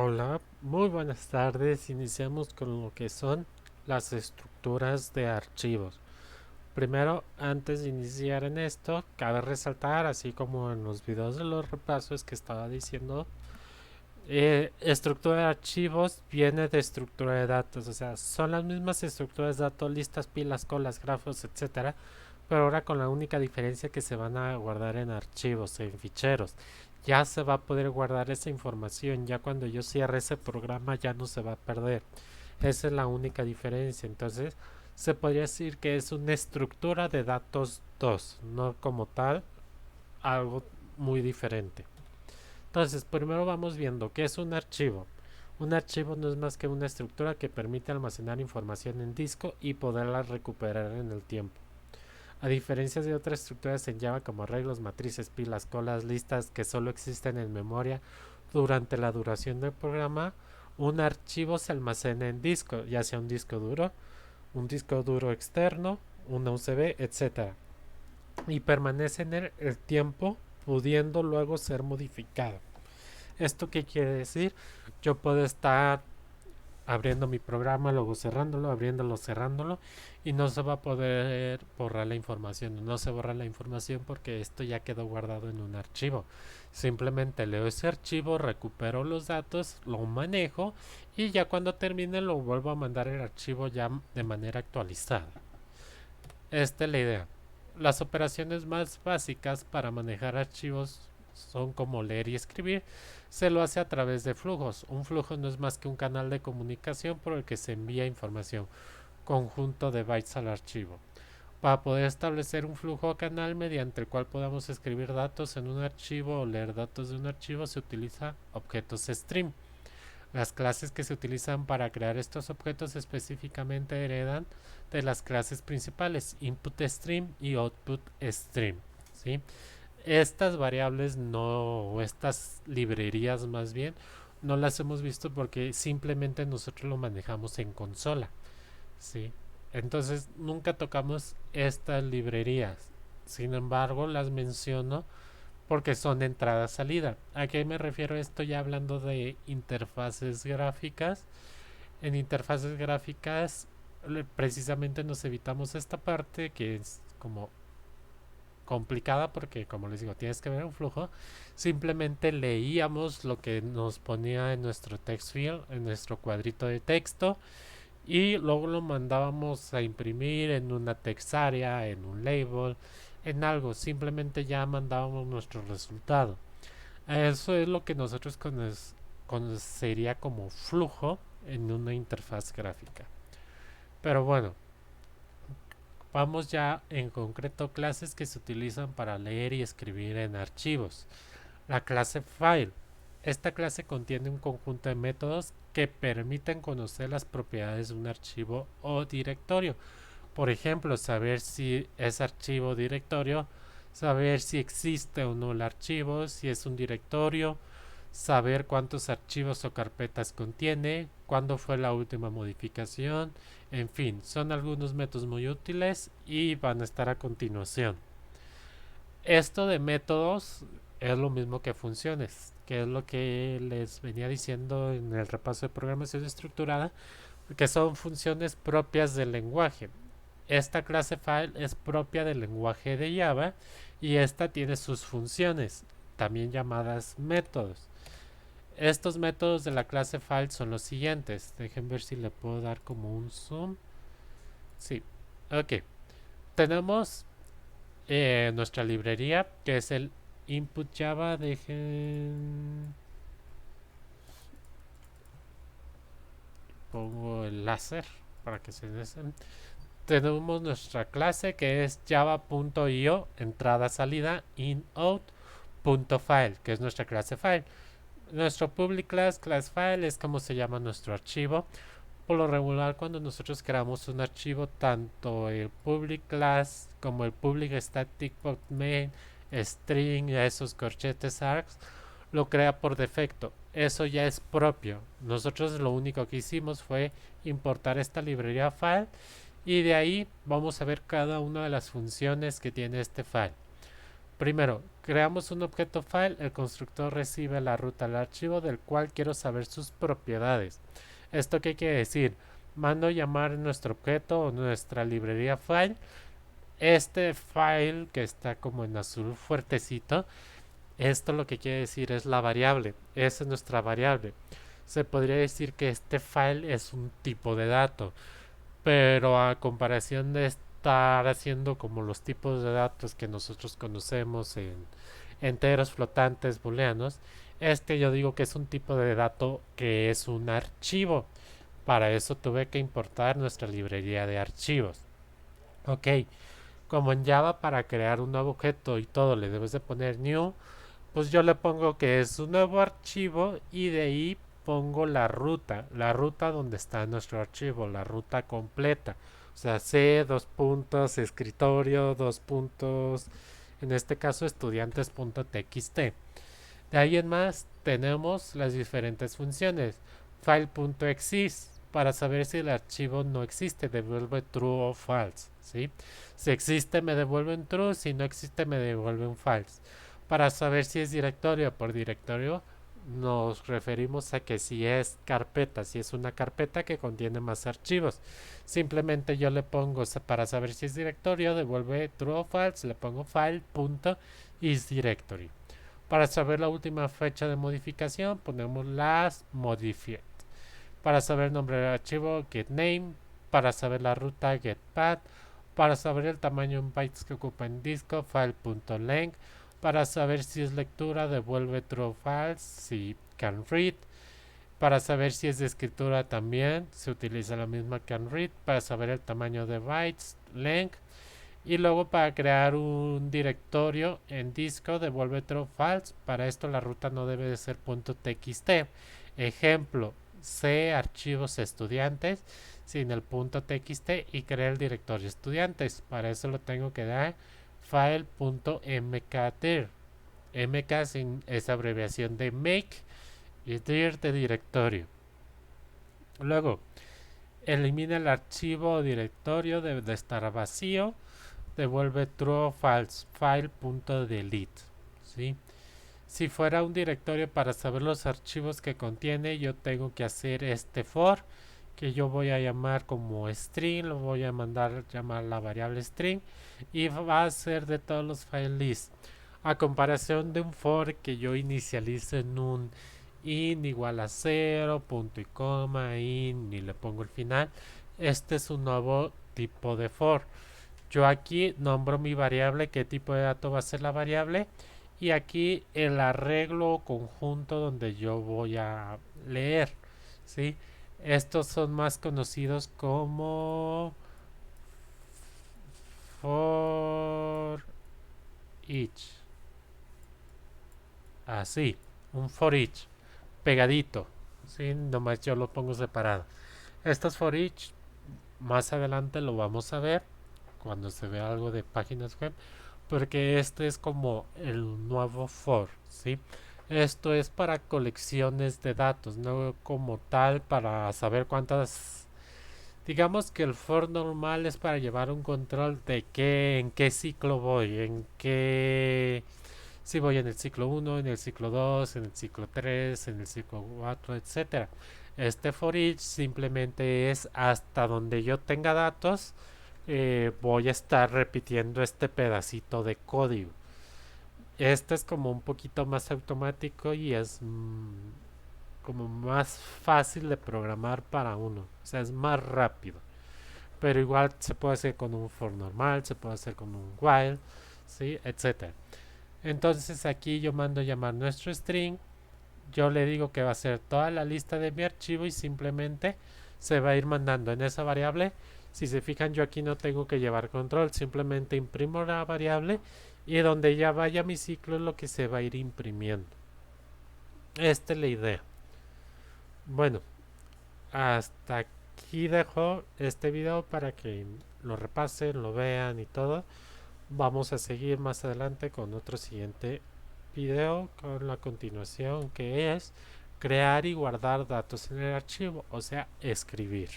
Hola, muy buenas tardes. Iniciamos con lo que son las estructuras de archivos. Primero, antes de iniciar en esto, cabe resaltar, así como en los videos de los repasos que estaba diciendo, estructura de archivos viene de estructura de datos, o sea, son las mismas estructuras de datos, listas, pilas, colas, grafos, etcétera, pero ahora con la única diferencia que se van a guardar en archivos, en ficheros. Ya se va a poder guardar esa información, ya cuando yo cierre ese programa ya no se va a perder. Esa es la única diferencia. Entonces, se podría decir que es una estructura de datos 2, no como tal algo muy diferente. Entonces, primero vamos viendo qué es un archivo. Un archivo no es más que una estructura que permite almacenar información en disco y poderla recuperar en el tiempo. A diferencia de otras estructuras en Java como arreglos, matrices, pilas, colas, listas que solo existen en memoria durante la duración del programa, un archivo se almacena en disco, ya sea un disco duro externo, una USB, etcétera, y permanece en el tiempo pudiendo luego ser modificado. ¿Esto qué quiere decir? Yo puedo estar abriendo mi programa, luego cerrándolo, abriéndolo, cerrándolo, y no se va a poder borrar la información. No se borra la información porque esto ya quedó guardado en un archivo. Simplemente leo ese archivo, recupero los datos, lo manejo y ya cuando termine lo vuelvo a mandar el archivo ya de manera actualizada. Esta es la idea. Las operaciones más básicas para manejar archivos son como leer y escribir. Se lo hace a través de flujos. Un flujo no es más que un canal de comunicación por el que se envía información, conjunto de bytes al archivo. Para poder establecer un flujo o canal mediante el cual podamos escribir datos en un archivo o leer datos de un archivo se utiliza objetos stream. Las clases que se utilizan para crear estos objetos específicamente heredan de las clases principales input stream y output stream, ¿sí? Estas variables no, o estas librerías más bien, no las hemos visto porque simplemente nosotros lo manejamos en consola, ¿sí? Entonces nunca tocamos estas librerías. Sin embargo, las menciono porque son entrada-salida. ¿A qué me refiero esto ya hablando de interfaces gráficas? En interfaces gráficas precisamente nos evitamos esta parte que es como complicada porque como les digo tienes que ver un flujo. Simplemente leíamos lo que nos ponía en nuestro text field, en nuestro cuadrito de texto, y luego lo mandábamos a imprimir en una text area, en un label, en algo. Simplemente ya mandábamos nuestro resultado. Eso es lo que nosotros conocería como flujo en una interfaz gráfica. Pero bueno, vamos ya en concreto clases que se utilizan para leer y escribir en archivos. La clase file. Esta clase contiene un conjunto de métodos que permiten conocer las propiedades de un archivo o directorio. Por ejemplo, saber si es archivo o directorio, saber si existe o no el archivo, si es un directorio, saber cuántos archivos o carpetas contiene, cuándo fue la última modificación, en fin, son algunos métodos muy útiles y van a estar a continuación. Esto de métodos es lo mismo que funciones, que es lo que les venía diciendo en el repaso de programación estructurada, que son funciones propias del lenguaje. Esta clase file es propia del lenguaje de Java y esta tiene sus funciones, también llamadas métodos. Estos métodos de la clase file son los siguientes. Dejen ver si le puedo dar como un zoom. Sí, ok. Tenemos nuestra librería que es el input Java. Dejen. Pongo el láser para que se desen. Tenemos nuestra clase que es java.io, entrada salida, in.out.file, que es nuestra clase file. Nuestro public class file es como se llama nuestro archivo. Por lo regular, cuando nosotros creamos un archivo, tanto el public class como el public static main, string, esos corchetes args, lo crea por defecto. Eso ya es propio. Nosotros lo único que hicimos fue importar esta librería file y de ahí vamos a ver cada una de las funciones que tiene este file. Primero, creamos un objeto file, el constructor recibe la ruta al archivo del cual quiero saber sus propiedades. ¿Esto qué quiere decir? Mando llamar nuestro objeto o nuestra librería file. Este file que está como en azul fuertecito, esto lo que quiere decir es la variable. Esa es nuestra variable. Se podría decir que este file es un tipo de dato, pero a comparación de estar haciendo como los tipos de datos que nosotros conocemos en enteros, flotantes, booleanos, este yo digo que es un tipo de dato que es un archivo. Para eso tuve que importar nuestra librería de archivos. Ok, como en Java para crear un nuevo objeto y todo le debes de poner new, pues yo le pongo que es un nuevo archivo y de ahí pongo la ruta donde está nuestro archivo, la ruta completa. O sea, C, dos puntos, escritorio, dos puntos, en este caso estudiantes.txt. De ahí en más tenemos las diferentes funciones. File.exist para saber si el archivo no existe, devuelve true o false, ¿sí? Si existe me devuelve un true, si no existe me devuelve un false. Para saber si es directorio por directorio, nos referimos a que si es carpeta, si es una carpeta que contiene más archivos. Simplemente yo le pongo, para saber si es directorio, devuelve true o false, le pongo file.isDirectory. Para saber la última fecha de modificación, ponemos last modified. Para saber el nombre del archivo, getName. Para saber la ruta, getPath. Para saber el tamaño en bytes que ocupa en disco, file.length. Para saber si es lectura, devuelve true o false, si can read. Para saber si es de escritura también se utiliza la misma can read. Para saber el tamaño de bytes, length. Y luego para crear un directorio en disco devuelve true o false. Para esto la ruta no debe de ser .txt. Ejemplo, C archivos estudiantes sin el .txt y crear el directorio estudiantes. Para eso lo tengo que dar file.mkdir. MK es abreviación de make y dir de directorio. Luego, elimina el archivo o directorio, debe de estar vacío. Devuelve true o false, file.delete, ¿sí? Si fuera un directorio para saber los archivos que contiene, yo tengo que hacer este for, que yo voy a llamar como string, lo voy a mandar llamar la variable string y va a ser de todos los file lists. A comparación de un for que yo inicialice en un in igual a 0, punto y coma, in y le pongo el final, este es un nuevo tipo de for. Yo aquí nombro mi variable, qué tipo de dato va a ser la variable, y aquí el arreglo conjunto donde yo voy a leer, ¿sí? Estos son más conocidos como for each. Así, un for each, pegadito, ¿sí? Nomás yo lo pongo separado. Estos for each, más adelante lo vamos a ver cuando se vea algo de páginas web, porque este es como el nuevo for, ¿sí? Esto es para colecciones de datos, no como tal para saber cuántas. Digamos que el for normal es para llevar un control de en qué ciclo voy, en qué. Si voy en el ciclo 1, en el ciclo 2, en el ciclo 3, en el ciclo 4, etcétera. Este for each simplemente es hasta donde yo tenga datos, voy a estar repitiendo este pedacito de código. Este es como un poquito más automático y es como más fácil de programar para uno. O sea, es más rápido. Pero igual se puede hacer con un for normal, se puede hacer con un while, ¿sí? Etcétera. Entonces aquí yo mando llamar nuestro string. Yo le digo que va a ser toda la lista de mi archivo y simplemente se va a ir mandando en esa variable. Si se fijan, yo aquí no tengo que llevar control, simplemente imprimo la variable y donde ya vaya mi ciclo es lo que se va a ir imprimiendo. Esta es la idea. Bueno, hasta aquí dejo este video para que lo repasen, lo vean y todo. Vamos a seguir más adelante con otro siguiente video con la continuación, que es crear y guardar datos en el archivo, o sea, escribir.